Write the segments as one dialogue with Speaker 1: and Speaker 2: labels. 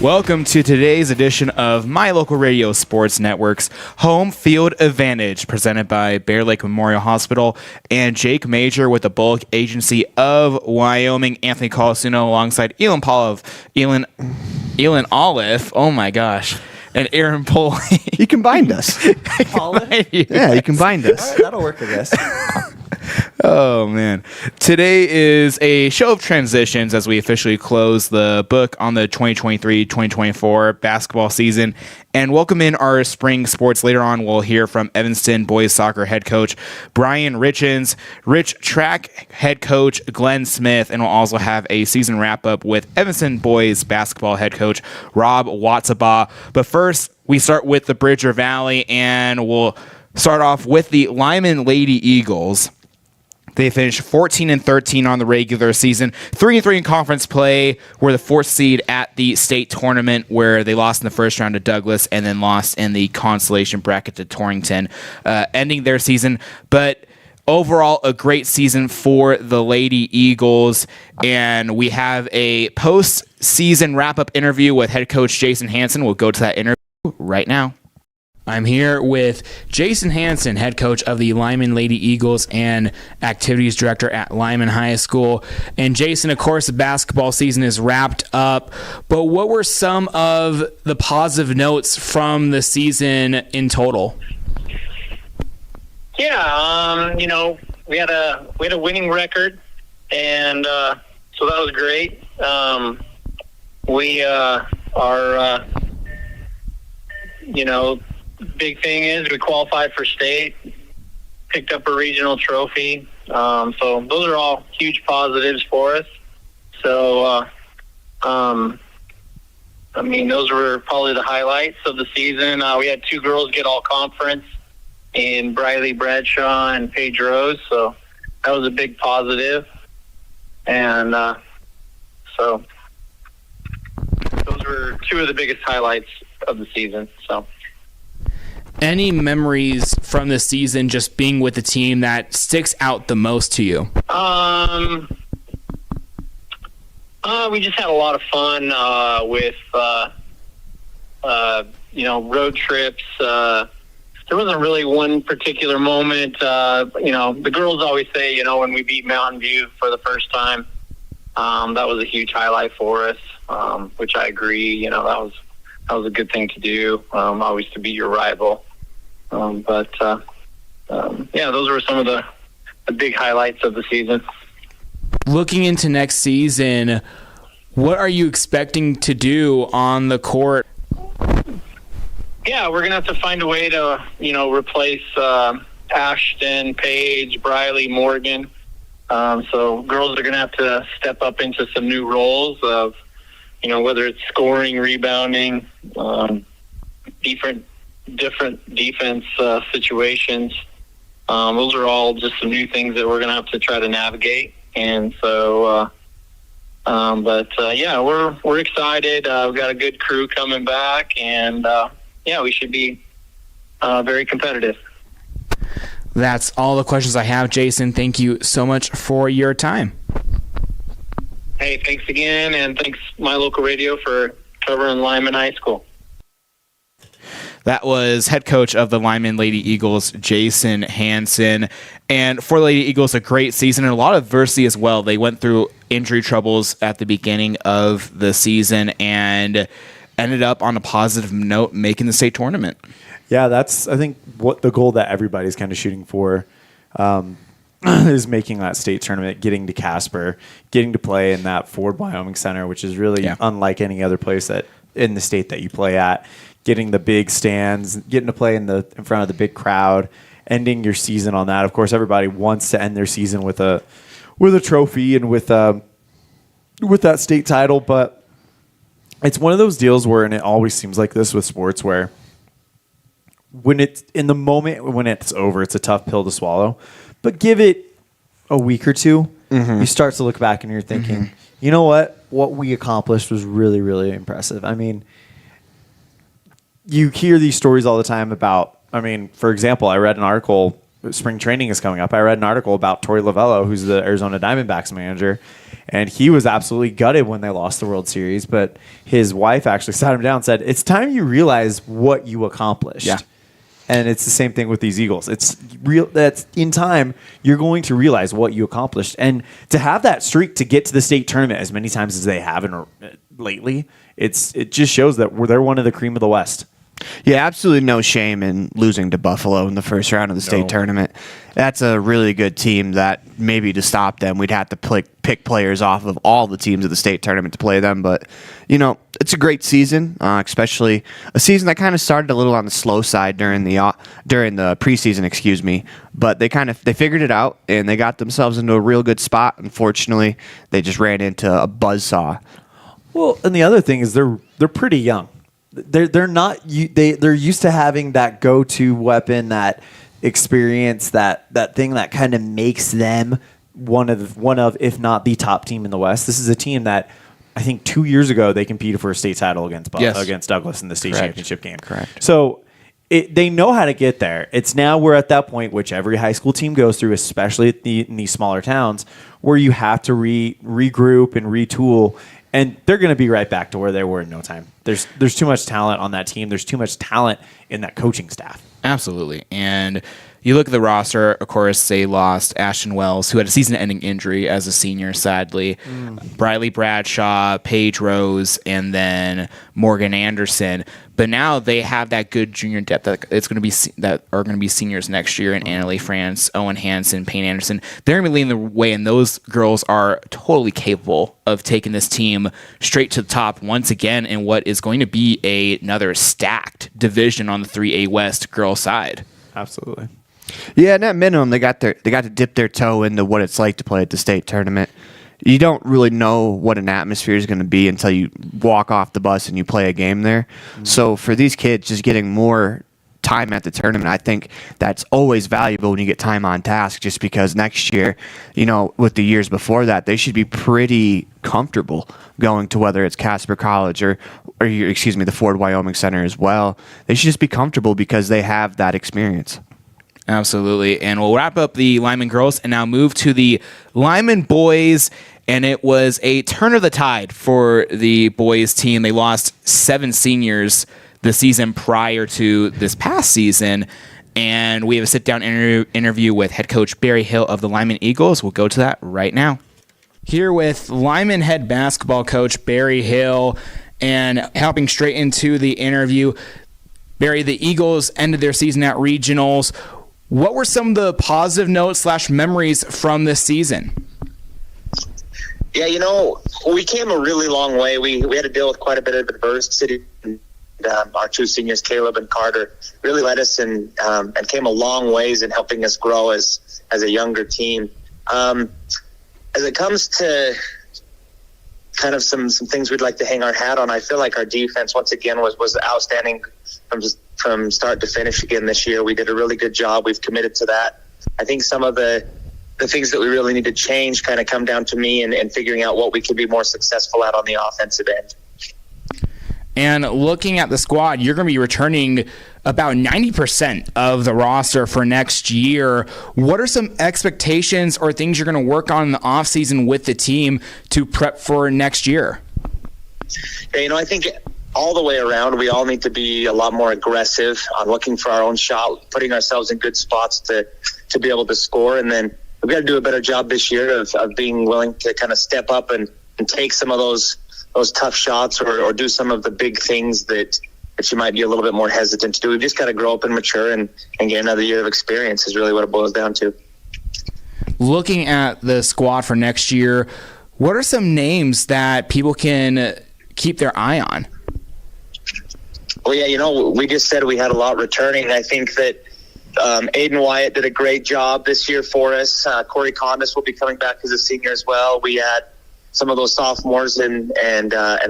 Speaker 1: Welcome to today's edition of My Local Radio Sports Network's Homefield Advantage, presented by Bear Lake Memorial Hospital and Jake Major with the Bullock Agency of Wyoming. Anthony Colasino alongside Elon Olive. Oh my gosh. And Aaron Poley.
Speaker 2: You combined us. Yeah, you combined us.
Speaker 3: All right, that'll work, I guess.
Speaker 1: Oh, man. Today is a show of transitions as we officially close the book on the 2023-2024 basketball season and welcome in our spring sports. Later on, we'll hear from Evanston boys soccer head coach Brian Richens, track head coach Glenn Smith, and we'll also have a season wrap-up with Evanston boys basketball head coach Rob Watsabaugh. But first, we start with the Bridger Valley, and we'll start off with the Lyman Lady Eagles. They finished 14-13 on the regular season, 3-3 in conference play, were the fourth seed at the state tournament where they lost in the first round to Douglas and then lost in the consolation bracket to Torrington, ending their season. But overall, a great season for the Lady Eagles, and we have a post-season wrap-up interview with head coach Jason Hansen. We'll go to that interview right now. I'm here with Jason Hansen, head coach of the Lyman Lady Eagles and activities director at Lyman High School. And Jason, of course, the basketball season is wrapped up, but what were some of the positive notes from the season in total?
Speaker 4: Yeah, we had a winning record, and so that was great. Big thing is we qualified for state, picked up a regional trophy. So those are all huge positives for us. So, those were probably the highlights of the season. We had two girls get all conference in Briley Bradshaw and Paige Rose. So that was a big positive. And so those were two of the biggest highlights of the season. So.
Speaker 1: Any memories from the season just being with the team that sticks out the most to you?
Speaker 4: We just had a lot of fun with road trips. There wasn't really one particular moment. The girls always say, when we beat Mountain View for the first time, that was a huge highlight for us, which I agree. That was a good thing to do, always to beat your rival. Those were some of the big highlights of the season.
Speaker 1: Looking into next season, what are you expecting to do on the court?
Speaker 4: Yeah, we're going to have to find a way to, replace Ashton, Paige, Briley, Morgan. So girls are going to have to step up into some new roles of, whether it's scoring, rebounding, different defense situations. Those are all just some new things that we're going to have to try to navigate. And so, we're excited. We've got a good crew coming back, and we should be very competitive.
Speaker 1: That's all the questions I have, Jason. Thank you so much for your time.
Speaker 4: Hey, thanks again, and thanks My Local Radio for covering Lyman High School.
Speaker 1: That was head coach of the Lyman Lady Eagles, Jason Hansen. And for the Lady Eagles, a great season and a lot of adversity as well. They went through injury troubles at the beginning of the season and ended up on a positive note making the state tournament.
Speaker 3: Yeah, that's, I think, what the goal that everybody's kind of shooting for is making that state tournament, getting to Casper, getting to play in that Ford Wyoming Center, which is really unlike any other place that in the state that you play at. Getting the big stands, getting to play in front of the big crowd, ending your season on that. Of course, everybody wants to end their season with a trophy and with that state title, but it's one of those deals where, and it always seems like this with sports, where when it's in the moment when it's over, it's a tough pill to swallow. But give it a week or two, you start to look back and you're thinking, you know what? What we accomplished was really, really impressive. I mean, you hear these stories all the time about, for example, I read an article spring training is coming up. I read an article about Torey Lovello, who's the Arizona Diamondbacks manager, and he was absolutely gutted when they lost the World Series. But his wife actually sat him down and said, "It's time you realize what you accomplished."
Speaker 1: Yeah.
Speaker 3: And it's the same thing with these Eagles. It's real. That's in time you're going to realize what you accomplished, and to have that streak to get to the state tournament as many times as they have lately, it just shows that they're one of the cream of the West.
Speaker 2: Yeah, absolutely no shame in losing to Buffalo in the first round of the state tournament. That's a really good team that maybe to stop them, we'd have to pick players off of all the teams of the state tournament to play them. But, it's a great season, especially a season that kind of started a little on the slow side during the preseason, But they figured it out, and they got themselves into a real good spot. Unfortunately, they just ran into a buzzsaw.
Speaker 3: Well, and the other thing is they're pretty young. They're not they're used to having that go-to weapon, that experience, that thing that kind of makes them one of if not the top team in the West. This is a team that I think 2 years ago they competed for a state title against Douglas in the state championship game.
Speaker 2: Correct.
Speaker 3: So they know how to get there. It's now we're at that point which every high school team goes through, especially in these smaller towns, where you have to regroup and retool. And they're going to be right back to where they were in no time. There's too much talent on that team. There's too much talent in that coaching staff.
Speaker 1: Absolutely. And you look at the roster, of course, they lost Ashton Wells, who had a season-ending injury as a senior, sadly. Briley Bradshaw, Paige Rose, and then Morgan Anderson. But now they have that good junior depth that are going to be seniors next year in Annalie France, Owen Hansen, Payne Anderson. They're going to be leading the way, and those girls are totally capable of taking this team straight to the top once again in what is going to be another stacked division on the 3A West girls side.
Speaker 3: Absolutely.
Speaker 2: Yeah, and at minimum, they got to dip their toe into what it's like to play at the state tournament. You don't really know what an atmosphere is going to be until you walk off the bus and you play a game there. Mm-hmm. So for these kids, just getting more time at the tournament, I think that's always valuable when you get time on task, just because next year, with the years before that, they should be pretty comfortable going to whether it's Casper College or the Ford Wyoming Center as well. They should just be comfortable because they have that experience.
Speaker 1: Absolutely. And we'll wrap up the Lyman girls and now move to the Lyman boys. And it was a turn of the tide for the boys team. They lost 7 seniors the season prior to this past season. And we have a sit-down interview with head coach Barry Hill of the Lyman Eagles. We'll go to that right now. Here with Lyman head basketball coach Barry Hill, and helping straight into the interview. Barry, the Eagles ended their season at regionals. What were some of the positive notes / memories from this season?
Speaker 4: Yeah, we came a really long way. We had to deal with quite a bit of adversity. Our 2 seniors, Caleb and Carter, really led us and came a long ways in helping us grow as a younger team. As it comes to kind of some things we'd like to hang our hat on, I feel like our defense once again was outstanding from start to finish again this year. We did a really good job. We've committed to that. I think some of the things that we really need to change kind of come down to me and figuring out what we could be more successful at on the offensive end.
Speaker 1: And looking at the squad, you're going to be returning about 90% of the roster for next year. What are some expectations or things you're going to work on in the offseason with the team to prep for next year?
Speaker 4: Yeah, I think all the way around, we all need to be a lot more aggressive on looking for our own shot, putting ourselves in good spots to be able to score. And then we've got to do a better job this year of being willing to kind of step up and take some of those tough shots or do some of the big things that you might be a little bit more hesitant to do. We've just got to grow up and mature and get another year of experience is really what it boils down to.
Speaker 1: Looking at the squad for next year, what are some names that people can keep their eye on?
Speaker 4: Well, yeah, we just said we had a lot returning. I think that Aiden Wyatt did a great job this year for us. Corey Condis will be coming back as a senior as well. We had some of those sophomores and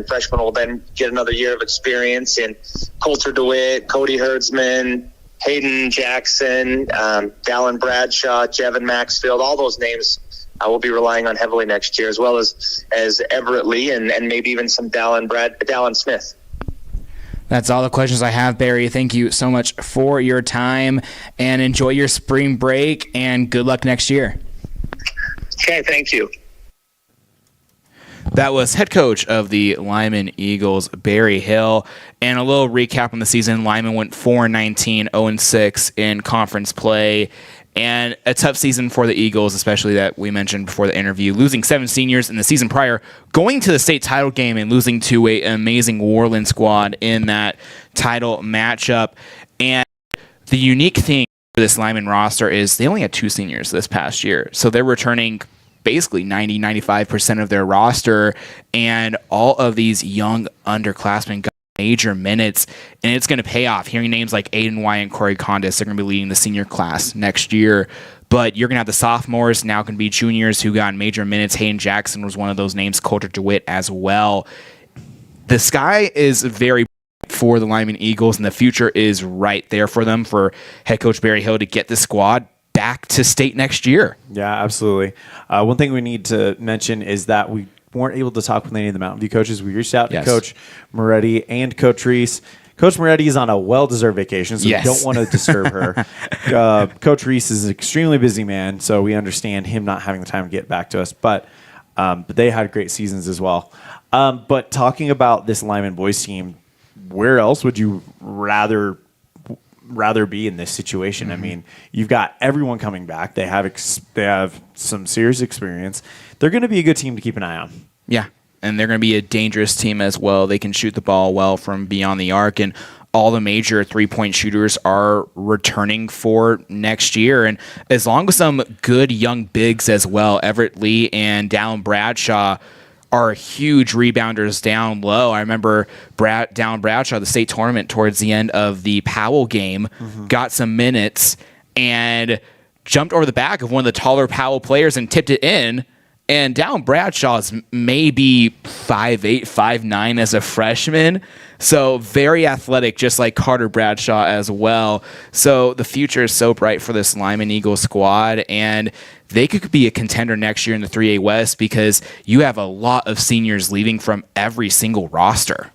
Speaker 4: freshmen will then get another year of experience in Coulter DeWitt, Cody Herdsman, Hayden Jackson, Dallin Bradshaw, Jevin Maxfield. All those names we'll be relying on heavily next year, as well as Everett Lee and maybe even some Dallin Smith.
Speaker 1: That's all the questions I have, Barry. Thank you so much for your time, and enjoy your spring break, and good luck next year.
Speaker 4: Okay, thank you.
Speaker 1: That was head coach of the Lyman Eagles, Barry Hill. And a little recap on the season. Lyman went 4-19, 0-6 in conference play. And a tough season for the Eagles, especially that we mentioned before the interview, losing 7 seniors in the season prior, going to the state title game and losing to an amazing Warland squad in that title matchup. And the unique thing for this Lyman roster is they only had 2 seniors this past year. So they're returning basically 90-95% of their roster, and all of these young underclassmen got major minutes, and it's going to pay off. Hearing names like Aiden White and Corey Condis, they're going to be leading the senior class next year. But you're going to have the sophomores, now going to be juniors who got major minutes. Hayden Jackson was one of those names, Coulter DeWitt as well. The sky is very for the Lyman Eagles, and the future is right there for them, for head coach Barry Hill to get the squad back to state next year.
Speaker 3: Yeah, absolutely. One thing we need to mention is that we weren't able to talk with any of the Mountain View coaches. We reached out to Coach Moretti and Coach Reese. Coach Moretti is on a well-deserved vacation, so we don't want to disturb her. Coach Reese is an extremely busy man, so we understand him not having the time to get back to us. But they had great seasons as well. But talking about this Lyman boys team, where else would you rather be in this situation? I mean, you've got everyone coming back. They have some serious experience. They're going to be a good team to keep an eye on.
Speaker 1: Yeah, and they're going to be a dangerous team as well. They can shoot the ball well from beyond the arc, and all the major three-point shooters are returning for next year. And as long as some good young bigs as well, Everett Lee and Dallin Bradshaw are huge rebounders down low. I remember Dallin Bradshaw, the state tournament towards the end of the Powell game, got some minutes and jumped over the back of one of the taller Powell players and tipped it in. And Dallin Bradshaw is maybe 5'8", 5'9" as a freshman. So very athletic, just like Carter Bradshaw as well. So the future is so bright for this Lyman Eagles squad, and they could be a contender next year in the 3A West because you have a lot of seniors leaving from every single roster.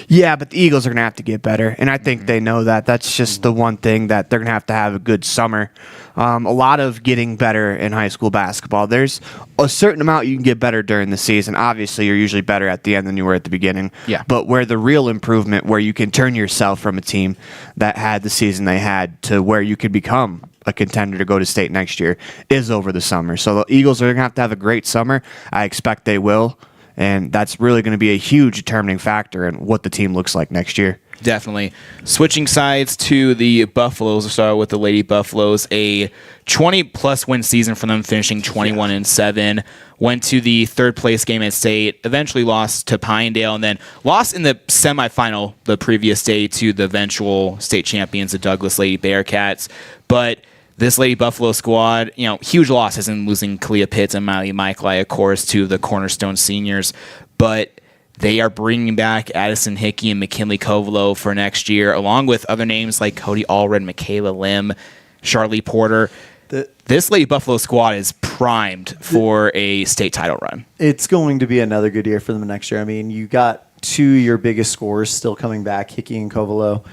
Speaker 2: Yeah, but the Eagles are going to have to get better, and I think they know that. That's just the one thing that they're going to have a good summer. A lot of getting better in high school basketball. There's a certain amount you can get better during the season. Obviously, you're usually better at the end than you were at the beginning.
Speaker 1: Yeah.
Speaker 2: But where the real improvement, where you can turn yourself from a team that had the season they had to where you could become a contender to go to state next year, is over the summer. So the Eagles are going to have a great summer. I expect they will. And that's really going to be a huge determining factor in what the team looks like next year.
Speaker 1: Definitely. Switching sides to the Buffaloes. We'll start with the Lady Buffaloes. A 20-plus win season for them, finishing 21-7. Went to the third-place game at state. Eventually lost to Pinedale, and then lost in the semifinal the previous day to the eventual state champions, the Douglas Lady Bearcats. But this Lady Buffalo squad, huge losses in losing Kalia Pitts and Miley Michaeli, of course, to the Cornerstone seniors. But they are bringing back Addison Hickey and McKinley Covelo for next year, along with other names like Cody Allred, Michaela Lim, Charlie Porter. This Lady Buffalo squad is primed for a state title run.
Speaker 3: It's going to be another good year for them next year. I mean, you got 2 of your biggest scorers still coming back, Hickey and Covelo.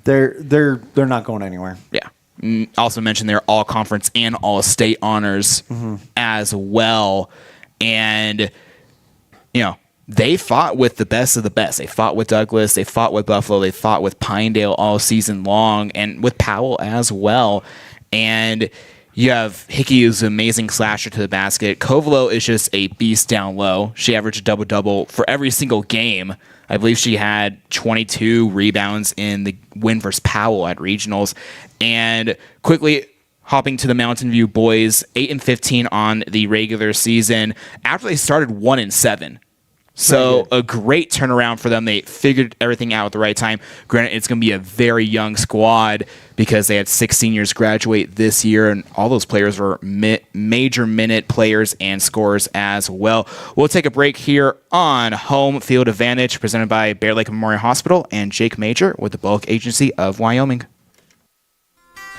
Speaker 3: They're not going anywhere.
Speaker 1: Yeah. Also mentioned their all-conference and all-state honors as well. And, they fought with the best of the best. They fought with Douglas. They fought with Buffalo. They fought with Pinedale all season long, and with Powell as well. And you have Hickey, who's an amazing slasher to the basket. Covelo is just a beast down low. She averaged a double-double for every single game. I believe she had 22 rebounds in the win versus Powell at regionals. And quickly hopping to the Mountain View boys, 8-15 on the regular season after they started 1-7. So a great turnaround for them. They figured everything out at the right time. Granted, it's going to be a very young squad because they had 6 seniors graduate this year, and all those players were major minute players and scorers as well. We'll take a break here on Home Field Advantage, presented by Bear Lake Memorial Hospital and Jake Major with the Bullock Agency of Wyoming.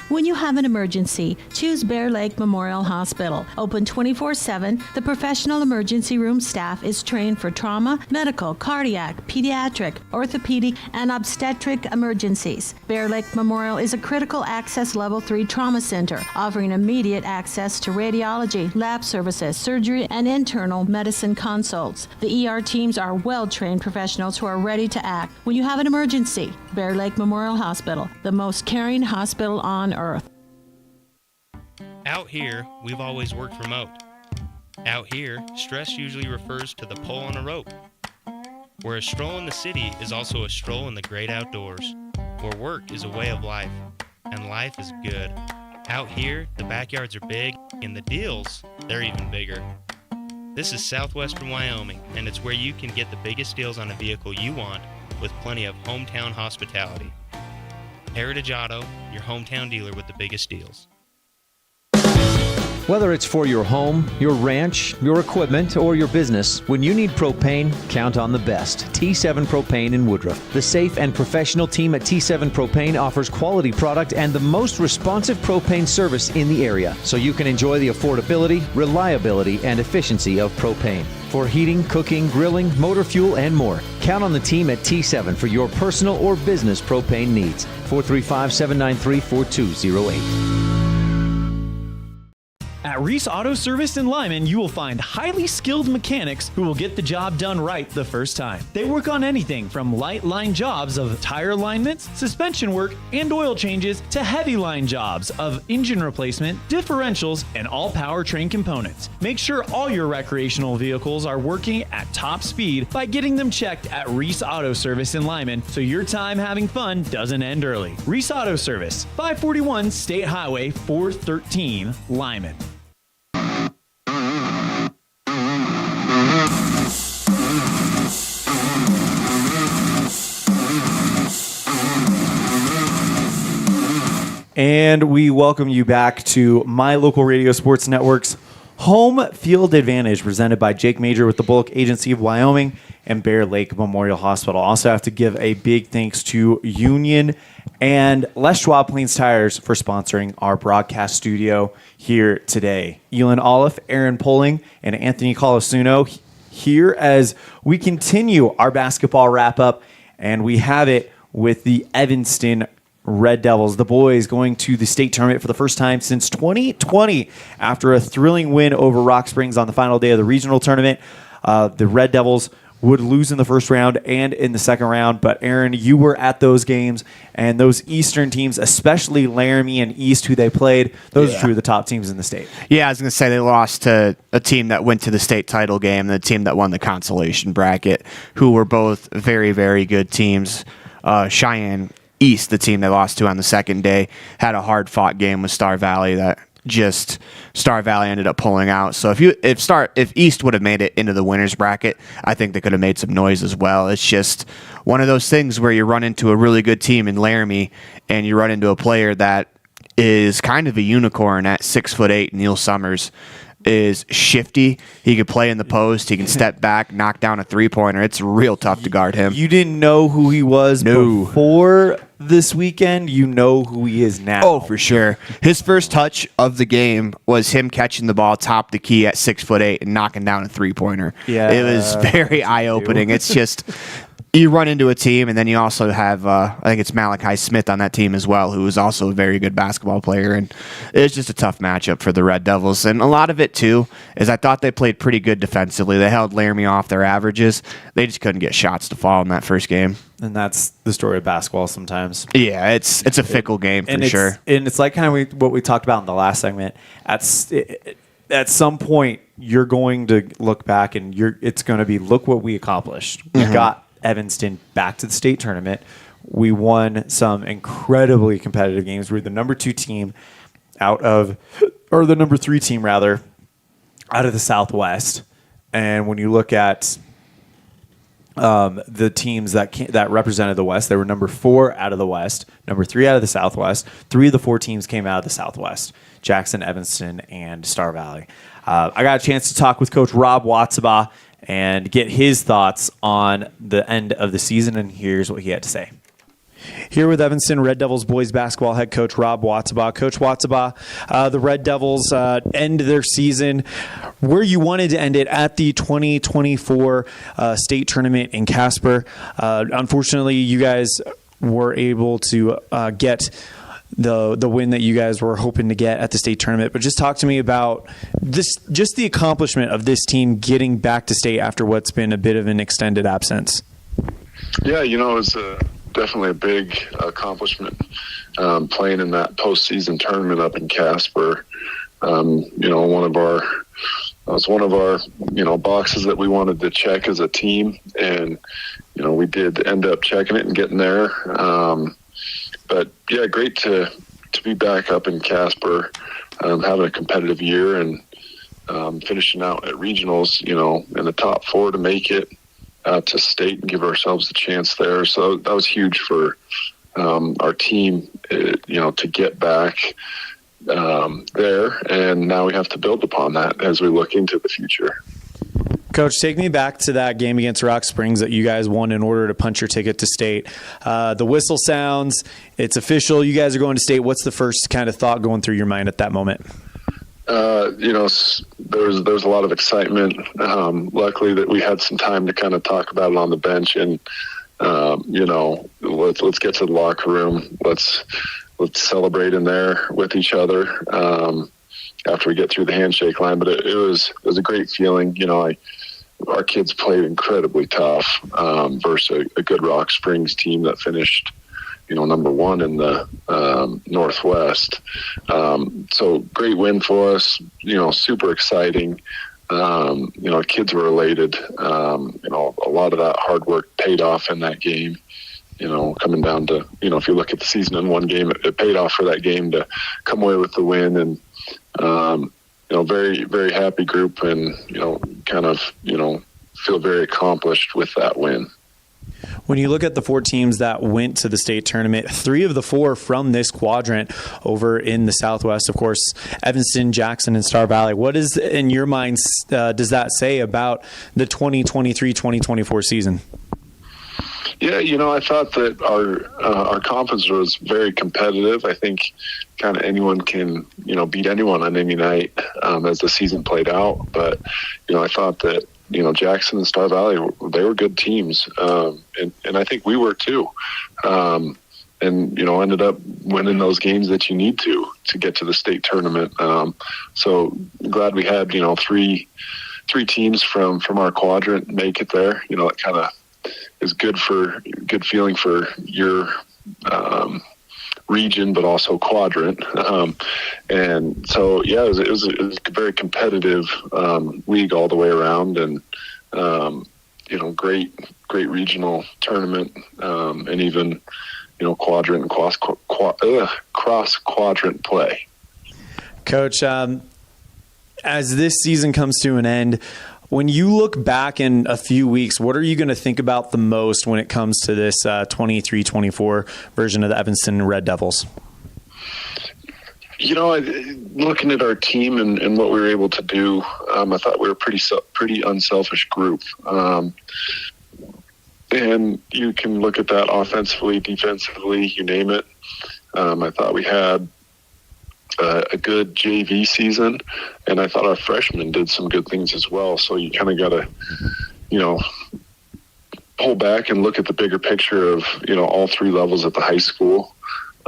Speaker 5: When you have an emergency, choose Bear Lake Memorial Hospital. Open 24/7, the professional emergency room staff is trained for trauma, medical, cardiac, pediatric, orthopedic, and obstetric emergencies. Bear Lake Memorial is a critical access level 3 trauma center, offering immediate access to radiology, lab services, surgery, and internal medicine consults. The ER teams are well-trained professionals who are ready to act when you have an emergency. Bear Lake Memorial Hospital, the most caring hospital on earth.
Speaker 6: Out here, we've always worked remote. Out here, stress usually refers to the pull on a rope. Where a stroll in the city is also a stroll in the great outdoors. Where work is a way of life, and life is good. Out here, the backyards are big, and the deals, they're even bigger. This is southwestern Wyoming, and it's where you can get the biggest deals on a vehicle you want with plenty of hometown hospitality. Heritage Auto, your hometown dealer with the biggest deals.
Speaker 7: Whether it's for your home, your ranch, your equipment, or your business, when you need propane, count on the best. T7 Propane in Woodruff. The safe and professional team at T7 Propane offers quality product and the most responsive propane service in the area, so you can enjoy the affordability, reliability, and efficiency of propane. For heating, cooking, grilling, motor fuel, and more, count on the team at T7 for your personal or business propane needs. 435-793-4208.
Speaker 8: At Reese Auto Service in Lyman, you will find highly skilled mechanics who will get the job done right the first time. They work on anything from light line jobs of tire alignments, suspension work, and oil changes to heavy line jobs of engine replacement, differentials, and all powertrain components. Make sure all your recreational vehicles are working at top speed by getting them checked at Reese Auto Service in Lyman so your time having fun doesn't end early. Reese Auto Service, 541 State Highway 413, Lyman.
Speaker 3: And we welcome you back to My Local Radio Sports Network's Homefield Advantage, presented by Jake Major with the Bullock Agency of Wyoming and Bear Lake Memorial Hospital. Also have to give a big thanks to Union and Les Schwab Plains Tires for sponsoring our broadcast studio here today. Elin Olive, Aaron Poling, and Anthony Colasuno here as we continue our basketball wrap-up, and we have it with the Evanston Red Devils, the boys going to the state tournament for the first time since 2020 after a thrilling win over Rock Springs on the final day of the regional tournament. The Red Devils would lose in the first round and in the second round, but Aaron, you were at those games, and those Eastern teams, especially Laramie and East, who they played, those are two of the top teams in the state.
Speaker 2: Yeah, I was going to say they lost to a team that went to the state title game and the team that won the consolation bracket, who were both very, very good teams. Cheyenne East, the team they lost to on the second day, had a hard-fought game with Star Valley that just Star Valley ended up pulling out. So if East would have made it into the winners bracket, I think they could have made some noise as well. It's just one of those things where you run into a really good team in Laramie and you run into a player that is kind of a unicorn at 6'8", Neil Summers. Is shifty. He could play in the post. He can step back, knock down a three-pointer. It's real tough to guard him.
Speaker 3: You didn't know who he was before this weekend. You know who he is now.
Speaker 2: Oh, for sure. His first touch of the game was him catching the ball top the key at 6'8" and knocking down a three-pointer.
Speaker 3: Yeah,
Speaker 2: it was very eye-opening. It's just you run into a team, and then you also have, I think it's Malachi Smith on that team as well, who is also a very good basketball player. And it's just a tough matchup for the Red Devils. And a lot of it, too, is I thought they played pretty good defensively. They held Laramie off their averages. They just couldn't get shots to fall in that first game.
Speaker 3: And that's the story of basketball sometimes.
Speaker 2: Yeah, it's a fickle game for sure.
Speaker 3: And it's like kind of what we talked about in the last segment. At some point, you're going to look back and it's going to be, look what we accomplished. We got Evanston back to the state tournament. We won some incredibly competitive games. We're the number 2 team the number 3 team rather, out of the Southwest. And when you look at the teams that represented the West, they were number 4 out of the West, number 3 out of the Southwest. 3 of the 4 teams came out of the Southwest: Jackson, Evanston, and Star Valley. I got a chance to talk with Coach Rob Watsabaugh and get his thoughts on the end of the season, and here's what he had to say.
Speaker 8: Here with Evanston Red Devils boys basketball head coach Rob Watsabaugh. Coach Watsabaugh, the Red Devils end their season where you wanted to end it at the 2024 state tournament in Casper. Unfortunately, you guys were able to get the win that you guys were hoping to get at the state tournament. But just talk to me about this, just the accomplishment of this team getting back to state after what's been a bit of an extended absence.
Speaker 9: Yeah, it was definitely a big accomplishment playing in that postseason tournament up in Casper. It was one of our boxes that we wanted to check as a team, and we did end up checking it and getting there. But yeah, great to be back up in Casper, having a competitive year and finishing out at regionals, in the top 4 to make it to state and give ourselves a chance there. So that was huge for our team, to get back there. And now we have to build upon that as we look into the future.
Speaker 8: Coach, take me back to that game against Rock Springs that you guys won in order to punch your ticket to state. The whistle sounds, it's official, you guys are going to state. What's the first kind of thought going through your mind at that moment? There was a lot of excitement. Luckily that we had some time to kind of talk about it on the bench, and let's get to the locker room. Let's celebrate in there with each other after we get through the handshake line. But it was a great feeling. Our kids played incredibly tough versus a good Rock Springs team that finished number 1 in the Northwest. So great win for us, super exciting. Kids were elated. A lot of that hard work paid off in that game, coming down to, if you look at the season in one game, it paid off for that game to come away with the win. And, very, very happy group, and, feel very accomplished with that win. When you look at the 4 teams that went to the state tournament, 3 of the 4 from this quadrant over in the Southwest, of course, Evanston, Jackson, and Star Valley. What is, in your minds, does that say about the 2023-2024 season?
Speaker 9: Yeah, I thought that our conference was very competitive. I think kind of anyone can, beat anyone on any night as the season played out. But, I thought that, Jackson and Star Valley, they were good teams. And I think we were too. And, ended up winning those games that you need to get to the state tournament. So glad we had, 3 teams from our quadrant make it there. It kind of is good feeling for your region, but also quadrant. And so, yeah, it was a very competitive league all the way around, and great regional tournament, and even quadrant and cross quadrant play. Coach,
Speaker 8: as this season comes to an end, when you look back in a few weeks, what are you going to think about the most when it comes to this 23-24 version of the Evanston Red Devils?
Speaker 9: Looking at our team and what we were able to do, I thought we were a pretty unselfish group. And you can look at that offensively, defensively, you name it. I thought we had a good JV season, and I thought our freshmen did some good things as well. So you kind of got to, pull back and look at the bigger picture of, all 3 levels at the high school.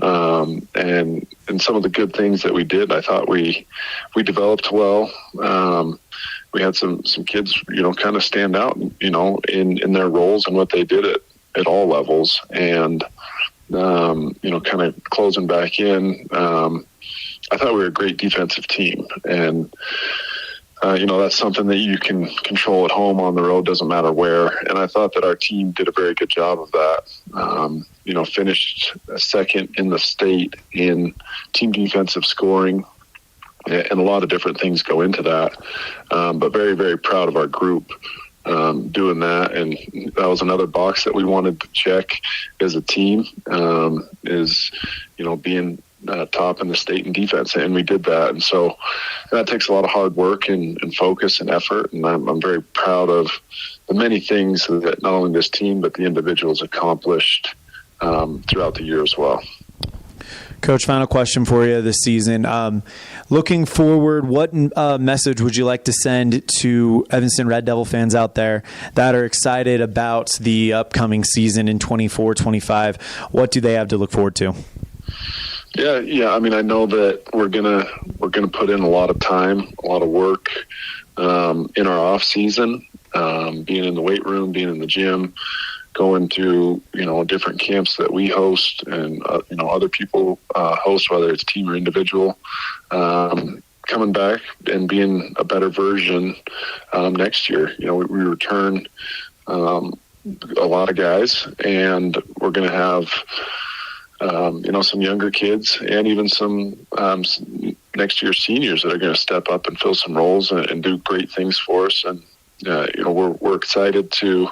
Speaker 9: And some of the good things that we did, I thought we developed well. We had some kids, kind of stand out, in their roles and what they did at all levels. And, kind of closing back in, I thought we were a great defensive team, and that's something that you can control at home, on the road, doesn't matter where. And I thought that our team did a very good job of that. Finished second in the state in team defensive scoring, and a lot of different things go into that. But very, very proud of our group doing that, and that was another box that we wanted to check as a team, is being top in the state in defense, and we did that. And so that takes a lot of hard work and focus and effort, and I'm very proud of the many things that not only this team but the individuals accomplished throughout the year as well.
Speaker 8: Coach, final question for you this season. Looking forward, what message would you like to send to Evanston Red Devil fans out there that are excited about the upcoming season in 24-25? What do they have to look forward to?
Speaker 9: Yeah. I mean, I know that we're gonna put in a lot of time, a lot of work in our off season, being in the weight room, being in the gym, going to different camps that we host and other people host, whether it's team or individual. Coming back and being a better version next year. We return a lot of guys, and we're going to have some younger kids and even some next year seniors that are going to step up and fill some roles and do great things for us. And we're excited to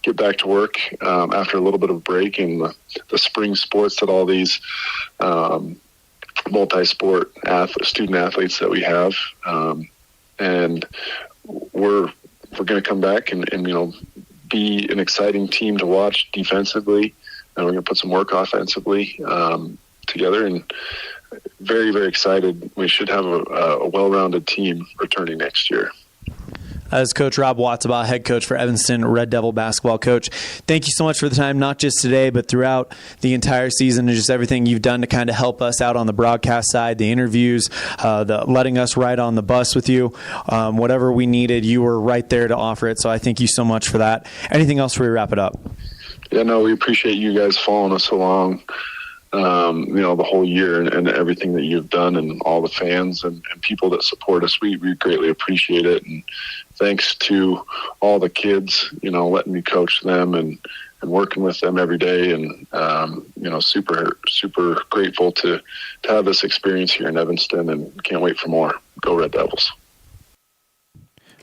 Speaker 9: get back to work after a little bit of break in the spring sports that all these multi-sport student athletes that we have, and we're going to come back and be an exciting team to watch defensively, and we're going to put some work offensively together, and very, very excited. We should have a well-rounded team returning next year.
Speaker 8: As Coach Rob Watsabaugh, head coach for Evanston Red Devil basketball. Coach, thank you so much for the time, not just today, but throughout the entire season, and just everything you've done to kind of help us out on the broadcast side, the interviews, the letting us ride on the bus with you. Whatever we needed, you were right there to offer it, so I thank you so much for that. Anything else before we wrap it up?
Speaker 9: Yeah, no, we appreciate you guys following us along, the whole year and everything that you've done, and all the fans and people that support us. We greatly appreciate it. And thanks to all the kids, letting me coach them and working with them every day. And, super, super grateful to have this experience here in Evanston, and can't wait for more. Go Red Devils.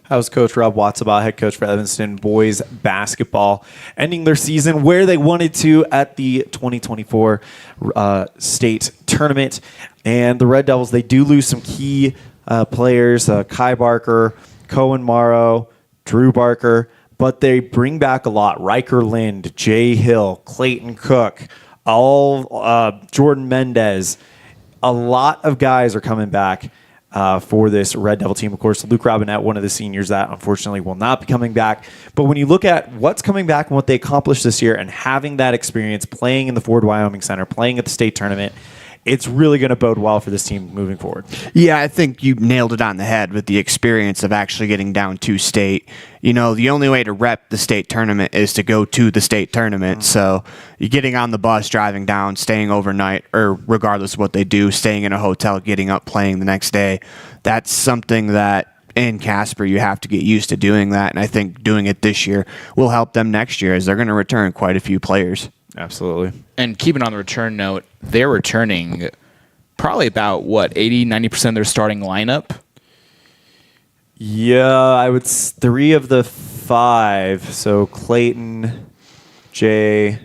Speaker 3: That was Coach Rob Watsabaugh, head coach for Evanston boys basketball, ending their season where they wanted to at the 2024 state tournament. And the Red Devils, they do lose some key players, Kai Barker, Cohen Morrow, Drew Barker, but they bring back a lot. Riker Lind, Jay Hill, Clayton Cook, Jordan Mendez. A lot of guys are coming back for this Red Devil team. Of course, Luke Robinette, one of the seniors that unfortunately will not be coming back. But when you look at what's coming back and what they accomplished this year, and having that experience playing in the Ford Wyoming Center, playing at the state tournament, it's really going to bode well for this team moving forward.
Speaker 2: Yeah, I think you nailed it on the head with the experience of actually getting down to state. The only way to rep the state tournament is to go to the state tournament. So you're getting on the bus, driving down, staying overnight, or regardless of what they do, staying in a hotel, getting up, playing the next day. That's something that in Casper you have to get used to doing that. And I think doing it this year will help them next year, as they're going to return quite a few players.
Speaker 3: Absolutely.
Speaker 1: And keeping on the return note, they're returning probably about, 80-90% of their starting lineup?
Speaker 3: Yeah, I would 3 of the 5. So Clayton, Jay.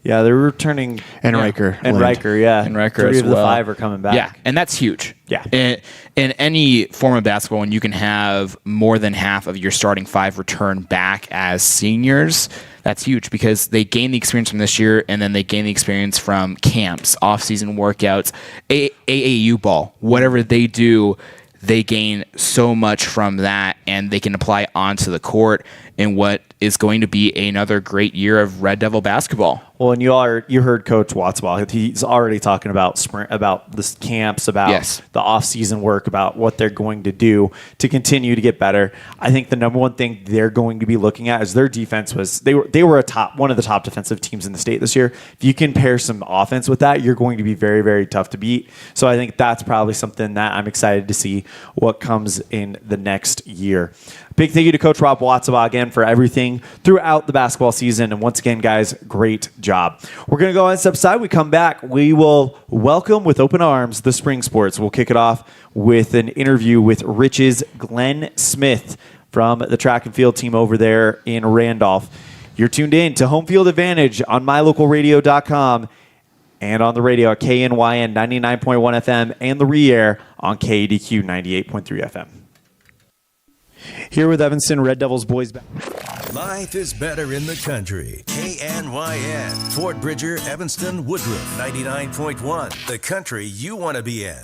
Speaker 3: Yeah, they're returning.
Speaker 2: And Riker.
Speaker 3: And Riker, yeah.
Speaker 1: And Riker
Speaker 3: 3
Speaker 1: as
Speaker 3: of the
Speaker 1: well.
Speaker 3: 5 are coming back.
Speaker 1: Yeah, and that's huge.
Speaker 3: Yeah.
Speaker 1: In any form of basketball, when you can have more than half of your starting 5 return back as seniors, that's huge, because they gain the experience from this year, and then they gain the experience from camps, off-season workouts, AAU ball, whatever they do. They gain so much from that, and they can apply onto the court in what is going to be another great year of Red Devil basketball.
Speaker 3: Well, and you heard Coach Watsabaugh. He's already talking about the camps, about the off-season work, about what they're going to do to continue to get better. I think the number one thing they're going to be looking at is their defense. They were one of the top defensive teams in the state this year. If you can pair some offense with that, you're going to be very, very tough to beat. So I think that's probably something that I'm excited to see what comes in the next year. Big thank you to Coach Rob Watsabaugh again for everything throughout the basketball season. And once again, guys, great job. We're going to go on and step aside. We come back. We will welcome with open arms the spring sports. We'll kick it off with an interview with Rich's Glenn Smith from the track and field team over there in Randolph. You're tuned in to Homefield Advantage on mylocalradio.com and on the radio at KNYN 99.1 FM and the re-air on KADQ 98.3 FM. Here with Evanston Red Devils boys.
Speaker 10: Life is better in the country. KNYN, Fort Bridger, Evanston, Woodruff, 99.1. The country you want to be in.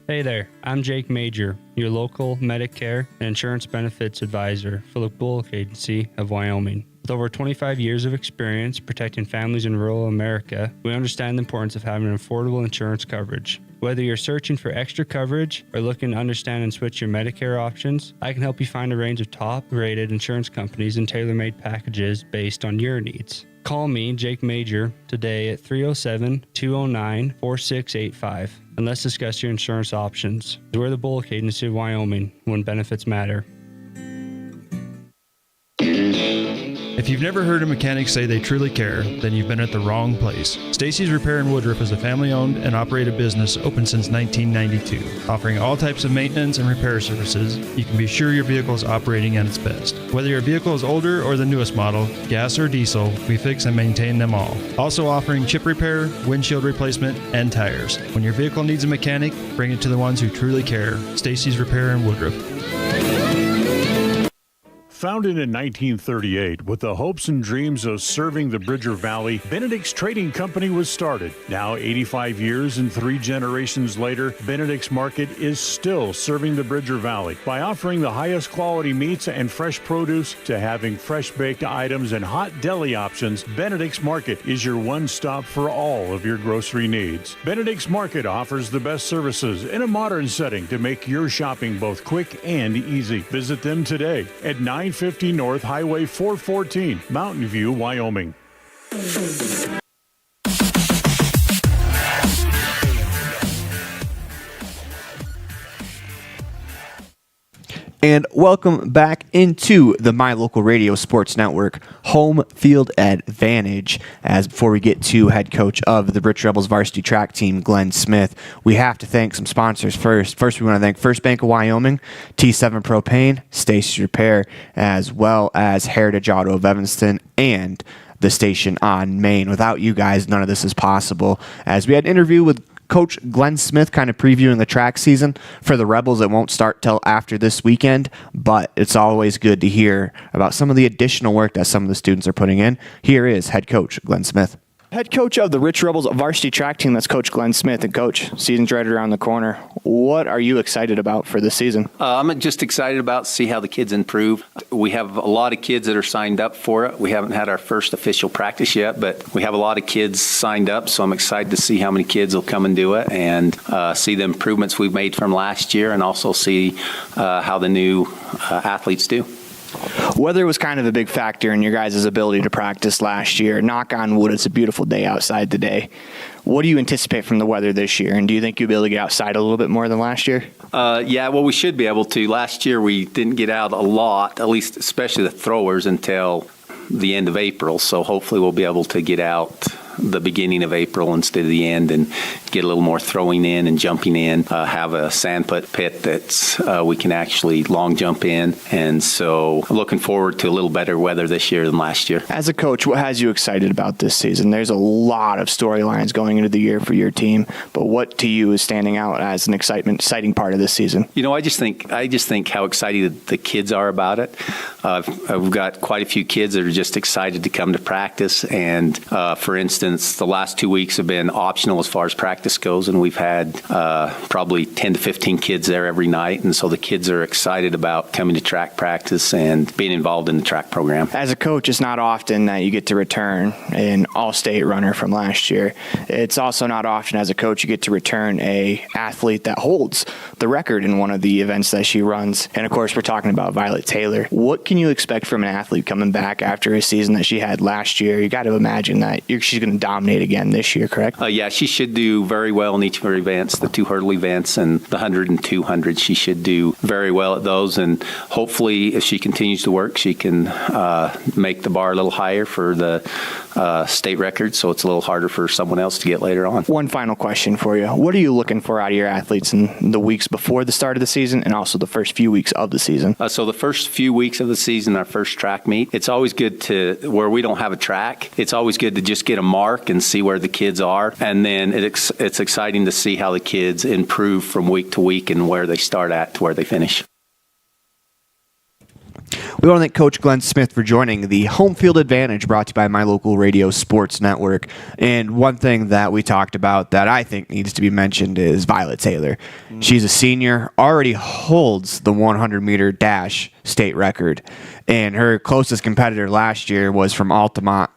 Speaker 11: Hey there, I'm Jake Major, your local Medicare and insurance benefits advisor for the Bullock Agency of Wyoming. With over 25 years of experience protecting families in rural America, we understand the importance of having an affordable insurance coverage. Whether you're searching for extra coverage or looking to understand and switch your Medicare options, I can help you find a range of top-rated insurance companies and tailor-made packages based on your needs. Call me, Jake Major, today at 307-209-4685 and let's discuss your insurance options. We're the Bullock Agency of Wyoming when benefits matter.
Speaker 12: If you've never heard a mechanic say they truly care, then you've been at the wrong place. Stacy's Repair in Woodruff is a family-owned and operated business open since 1992. Offering all types of maintenance and repair services, you can be sure your vehicle is operating at its best. Whether your vehicle is older or the newest model, gas or diesel, we fix and maintain them all. Also offering chip repair, windshield replacement, and tires. When your vehicle needs a mechanic, bring it to the ones who truly care. Stacy's Repair in Woodruff.
Speaker 13: Founded in 1938 with the hopes and dreams of serving the Bridger Valley, Benedict's Trading Company was started. Now 85 years and 3 generations later, Benedict's Market is still serving the Bridger Valley by offering the highest quality meats and fresh produce to having fresh baked items and hot deli options. Benedict's Market is your one-stop for all of your grocery needs. Benedict's Market offers the best services in a modern setting to make your shopping both quick and easy. Visit them today at 950 North Highway 414, Mountain View, Wyoming.
Speaker 2: And welcome back into the My Local Radio Sports Network Homefield Advantage. As before we get to head coach of the Rich Rebels varsity track team, Glenn Smith, we have to thank some sponsors first. First, we want to thank First Bank of Wyoming, T7 Propane, Stacy's Repair, as well as Heritage Auto of Evanston, and the station on Main. Without you guys, none of this is possible. As we had an interview with Coach Glenn Smith kind of previewing the track season for the Rebels. It won't start till after this weekend, but it's always good to hear about some of the additional work that some of the students are putting in. Here is head coach Glenn Smith.
Speaker 14: Head coach of the Rich Rebels varsity track team, that's Coach Glenn Smith. And Coach, season's right around the corner. What are you excited about for this season?
Speaker 15: I'm just excited about see how the kids improve. We have a lot of kids that are signed up for it. We haven't had our first official practice yet, but we have a lot of kids signed up, so I'm excited to see how many kids will come and do it and see the improvements we've made from last year and also see how the new athletes do.
Speaker 14: Weather was kind of a big factor in your guys' ability to practice last year. Knock on wood, it's a beautiful day outside today. What do you anticipate from the weather this year? And do you think you'll be able to get outside a little bit more than last year?
Speaker 15: Yeah, well, we should be able to. Last year we didn't get out a lot, at least especially the throwers, until the end of April. So hopefully we'll be able to get out the beginning of April instead of the end and get a little more throwing in and jumping in, have a sand pit that's we can actually long jump in. And so I'm looking forward to a little better weather this year than last year.
Speaker 14: As a coach, what has you excited about this season? There's a lot of storylines going into the year for your team, but what to you is standing out as an exciting part of this season?
Speaker 15: You know, I just think how excited the kids are about it. I've got quite a few kids that are just excited to come to practice. And for instance, the last 2 weeks have been optional as far as practice goes, and we've had probably 10 to 15 kids there every night. And so the kids are excited about coming to track practice and being involved in the track program.
Speaker 14: As a coach, it's not often that you get to return an all-state runner from last year. It's also not often as a coach you get to return a athlete that holds the record in one of the events that she runs. And of course, we're talking about Violet Taylor. What can you expect from an athlete coming back after a season that she had last year? You got to imagine that she's going to dominate again this year, correct?
Speaker 15: Yeah, she should do very well in each of her events, the 2 hurdle events and the 100 and 200. She should do very well at those, and hopefully if she continues to work, she can make the bar a little higher for the state record, so it's a little harder for someone else to get later on.
Speaker 14: One final question for you. What are you looking for out of your athletes in the weeks before the start of the season and also the first few weeks of the season?
Speaker 15: So the first few weeks of the season, our first track meet, it's always good to, where we don't have a track, it's always good to just get a mark and see where the kids are. And then it's exciting to see how the kids improve from week to week and where they start at to where they finish.
Speaker 2: We want to thank Coach Glenn Smith for joining the Homefield Advantage, brought to you by My Local Radio Sports Network. And one thing that we talked about that I think needs to be mentioned is Violet Taylor. She's a senior, already holds the 100-meter dash state record, and her closest competitor last year was from Altamont,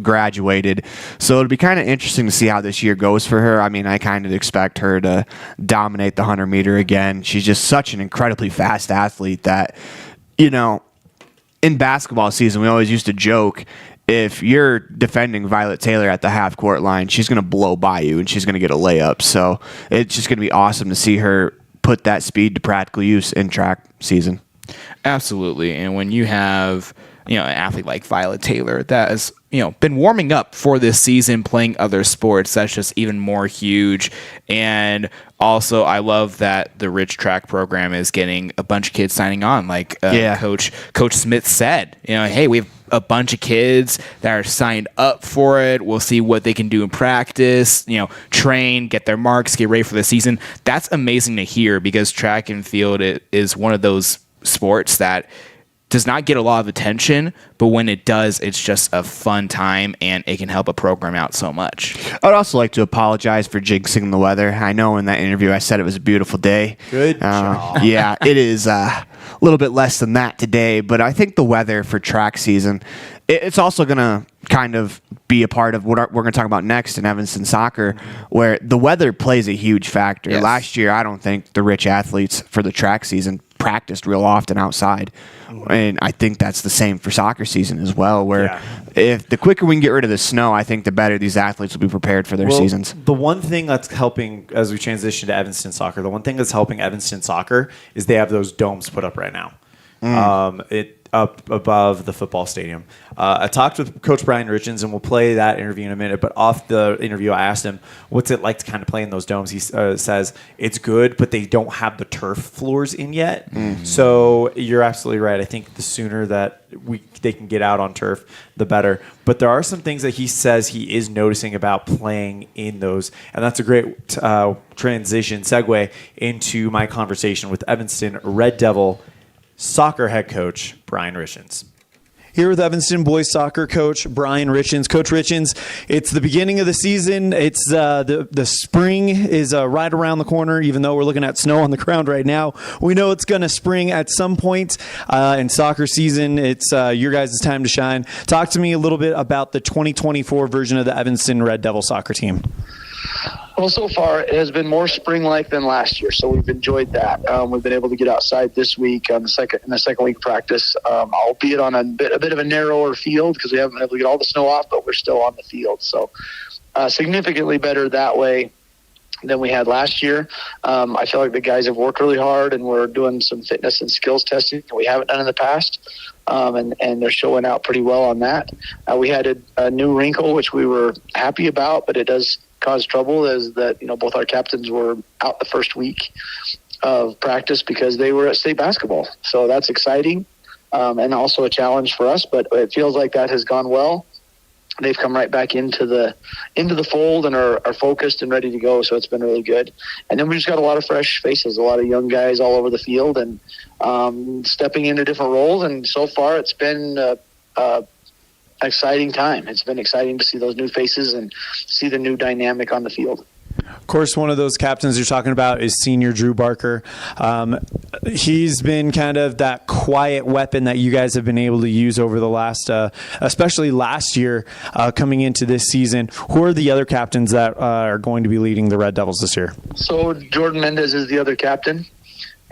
Speaker 2: graduated. So it'll be kind of interesting to see how this year goes for her. I mean, I kind of expect her to dominate the 100-meter again. She's just such an incredibly fast athlete that, you know, in basketball season, we always used to joke, if you're defending Violet Taylor at the half-court line, she's going to blow by you and she's going to get a layup. So it's just going to be awesome to see her put that speed to practical use in track season.
Speaker 1: Absolutely. And when you have, you know, an athlete like Violet Taylor that has, you know, been warming up for this season, playing other sports, that's just even more huge. And also, I love that the Rich Track program is getting a bunch of kids signing on. Like Coach Smith said, you know, hey, we have a bunch of kids that are signed up for it. We'll see what they can do in practice, you know, train, get their marks, get ready for the season. That's amazing to hear, because track and field is one of those sports that does not get a lot of attention, but when it does, it's just a fun time, and it can help a program out so much.
Speaker 2: I'd also like to apologize for jinxing the weather. I know in that interview I said it was a beautiful day.
Speaker 3: Good job.
Speaker 2: Yeah, it is a little bit less than that today, but I think the weather for track season, it's also going to kind of be a part of what we're going to talk about next in Evanston soccer, where the weather plays a huge factor.
Speaker 1: Yes.
Speaker 2: Last year, I don't think the Rich athletes for the track season practiced real often outside. And I think that's the same for soccer season as well, where if the quicker we can get rid of the snow, I think the better these athletes will be prepared for their seasons.
Speaker 3: The one thing that's helping, as we transition to Evanston soccer, the one thing that's helping Evanston soccer is they have those domes put up right now. Up above the football stadium. I talked with Coach Brian Richens, and we'll play that interview in a minute, but off the interview I asked him, what's it like to kind of play in those domes? He says it's good, but they don't have the turf floors in yet. So you're absolutely right. I think the sooner that they can get out on turf, the better. But there are some things that he says he is noticing about playing in those, and that's a great transition segue into my conversation with Evanston Red Devil soccer head coach Brian Richens.
Speaker 8: Here with Evanston boys soccer coach Brian Richens. Coach Richens, it's the beginning of the season. It's the spring is right around the corner, even though we're looking at snow on the ground right now. We know it's going to spring at some point in soccer season. It's your guys' time to shine. Talk to me a little bit about the 2024 version of the Evanston Red Devil soccer team.
Speaker 4: Well, so far it has been more spring-like than last year, so we've enjoyed that. We've been able to get outside this week on the second week practice, albeit on a bit of a narrower field because we haven't been able to get all the snow off, but we're still on the field. So significantly better that way than we had last year. I feel like the guys have worked really hard, and we're doing some fitness and skills testing that we haven't done in the past, and they're showing out pretty well on that. We had a new wrinkle, which we were happy about, but it does cause trouble, is that, you know, both our captains were out the first week of practice because they were at state basketball. So that's exciting, and also a challenge for us, but it feels like that has gone well. They've come right back into the fold and are focused and ready to go. So it's been really good. And then we just got a lot of fresh faces, a lot of young guys all over the field, and stepping into different roles. And so far it's been exciting time. It's been exciting to see those new faces and see the new dynamic on the field.
Speaker 8: Of course, one of those captains you're talking about is senior Drew Barker. He's been kind of that quiet weapon that you guys have been able to use over the last, especially last year, coming into this season. Who are the other captains that are going to be leading the Red Devils this year?
Speaker 4: So Jordan Mendez is the other captain,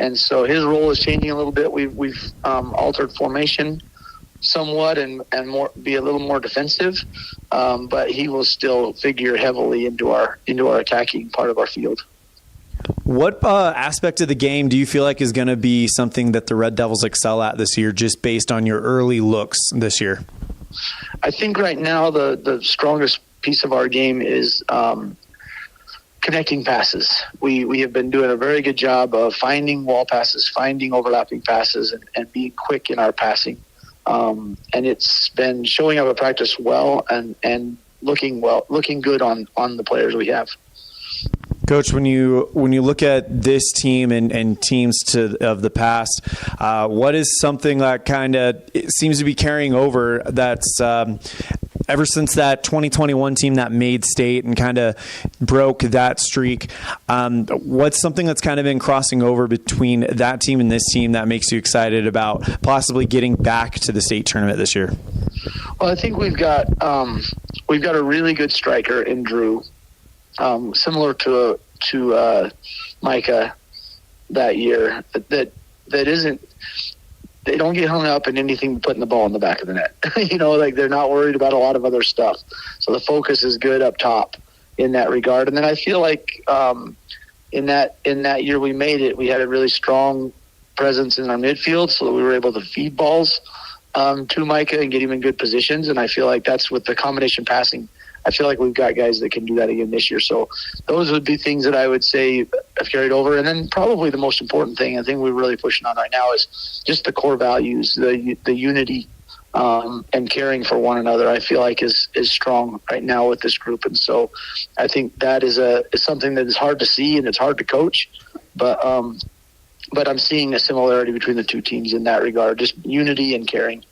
Speaker 4: and so his role is changing a little bit. We've altered formation somewhat and be a little more defensive, but he will still figure heavily into our attacking part of our field.
Speaker 8: What aspect of the game do you feel like is going to be something that the Red Devils excel at this year, just based on your early looks this year?
Speaker 4: I think right now the strongest piece of our game is connecting passes. We have been doing a very good job of finding wall passes, finding overlapping passes, and being quick in our passing. And it's been showing up at practice well and looking good on the players we have.
Speaker 8: Coach, when you look at this team and teams of the past, what is something that kind of seems to be carrying over that's ever since that 2021 team that made state and kind of broke that streak? What's something that's kind of been crossing over between that team and this team that makes you excited about possibly getting back to the state tournament this year?
Speaker 4: Well, I think we've got a really good striker in Drew, similar to Micah that year. That isn't. They don't get hung up in anything but putting the ball in the back of the net. Like they're not worried about a lot of other stuff. So the focus is good up top in that regard. And then I feel like in that year we made it, we had a really strong presence in our midfield, so that we were able to feed balls to Micah and get him in good positions. And I feel like that's with the combination passing. I feel like we've got guys that can do that again this year. So those would be things that I would say have carried over. And then probably the most important thing, I think we're really pushing on right now, is just the core values, the unity and caring for one another. I feel like is strong right now with this group. And so I think that is something that is hard to see and it's hard to coach. But I'm seeing a similarity between the two teams in that regard, just unity and caring.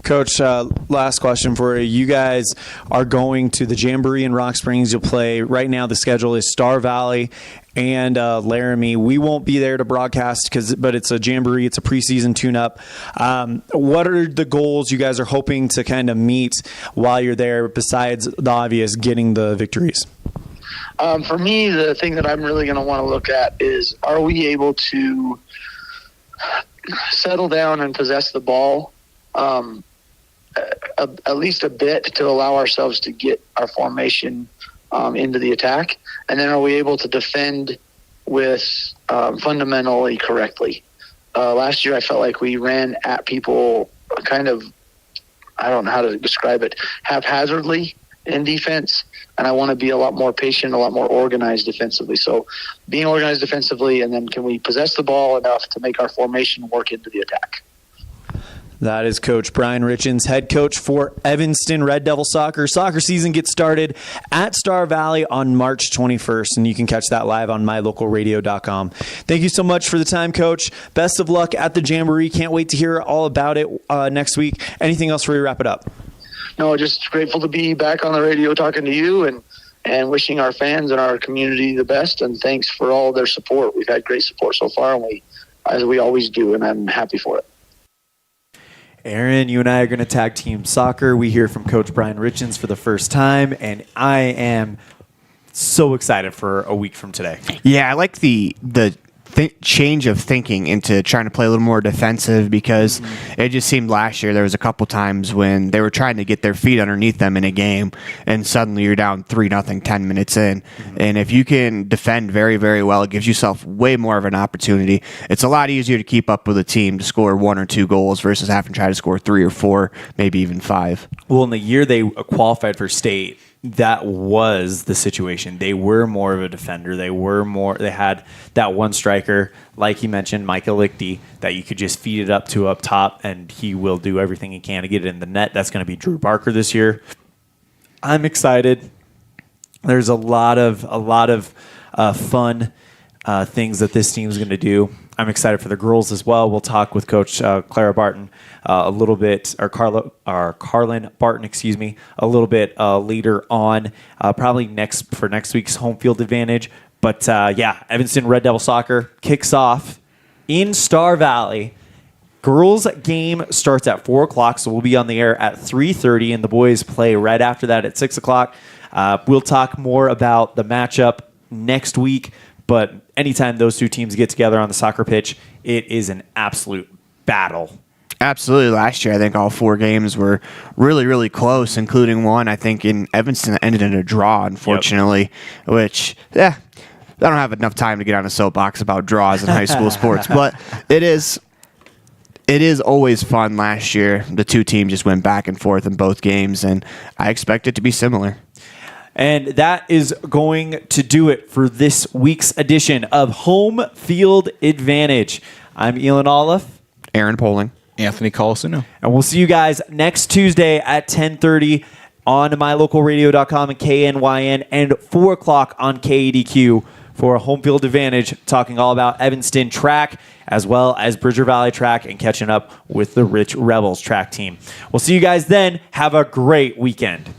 Speaker 8: Coach, last question for you. You guys are going to the Jamboree in Rock Springs. You'll play right now. The schedule is Star Valley and Laramie. We won't be there to broadcast but it's a Jamboree. It's a preseason tune-up. What are the goals you guys are hoping to kind of meet while you're there, besides the obvious getting the victories?
Speaker 4: For me, the thing that I'm really going to want to look at is, are we able to settle down and possess the ball at least a bit to allow ourselves to get our formation into the attack? And then are we able to defend with fundamentally correctly? Last year I felt like we ran at people kind of, I don't know how to describe it, haphazardly in defense. And I want to be a lot more patient, a lot more organized defensively. So being organized defensively, and then can we possess the ball enough to make our formation work into the attack?
Speaker 8: That is Coach Brian Richens, head coach for Evanston Red Devil Soccer. Soccer season gets started at Star Valley on March 21st, and you can catch that live on mylocalradio.com. Thank you so much for the time, Coach. Best of luck at the Jamboree. Can't wait to hear all about it next week. Anything else before we wrap it up?
Speaker 4: No, just grateful to be back on the radio talking to you and wishing our fans and our community the best. And thanks for all their support. We've had great support so far, and as we always do, and I'm happy for it.
Speaker 3: Aaron, you and I are going to tag team soccer. We hear from Coach Brian Richens for the first time, and I am so excited for a week from today.
Speaker 2: Yeah, I like the change of thinking into trying to play a little more defensive, because it just seemed last year there was a couple times when they were trying to get their feet underneath them in a game, and suddenly you're down 3-0 10 minutes in. And if you can defend very, very well, it gives yourself way more of an opportunity. It's a lot easier to keep up with a team to score 1 or 2 goals versus having to try to score 3 or 4, maybe even 5.
Speaker 3: Well, in the year they qualified for state, that was the situation. They were more of a defender. They had that one striker, like you mentioned, Micah Lichty, that you could just feed it up to up top, and he will do everything he can to get it in the net. That's going to be Drew Barker this year. I'm excited. There's a lot of fun things that this team is going to do. I'm excited for the girls as well. We'll talk with Coach Clara Barton a little bit, or Carlin Barton, a little bit later on, probably next week's Homefield Advantage. But Evanston Red Devil Soccer kicks off in Star Valley. Girls game starts at 4 o'clock, so we'll be on the air at 3:30, and the boys play right after that at 6 o'clock. We'll talk more about the matchup next week. But anytime those two teams get together on the soccer pitch, it is an absolute battle.
Speaker 2: Absolutely. Last year, I think all 4 games were really, really close, including one, I think, in Evanston that ended in a draw, unfortunately, which, I don't have enough time to get on a soapbox about draws in high school sports. But it is always fun. Last year, the two teams just went back and forth in both games, and I expect it to be similar.
Speaker 3: And that is going to do it for this week's edition of Homefield Advantage. I'm Elon Olive.
Speaker 2: Aaron Poling.
Speaker 1: Anthony Colasino.
Speaker 3: And we'll see you guys next Tuesday at 10:30 on mylocalradio.com and KNYN, and 4 o'clock on KADQ for a home field advantage, talking all about Evanston track as well as Bridger Valley track and catching up with the Rich Rebels track team. We'll see you guys then. Have a great weekend.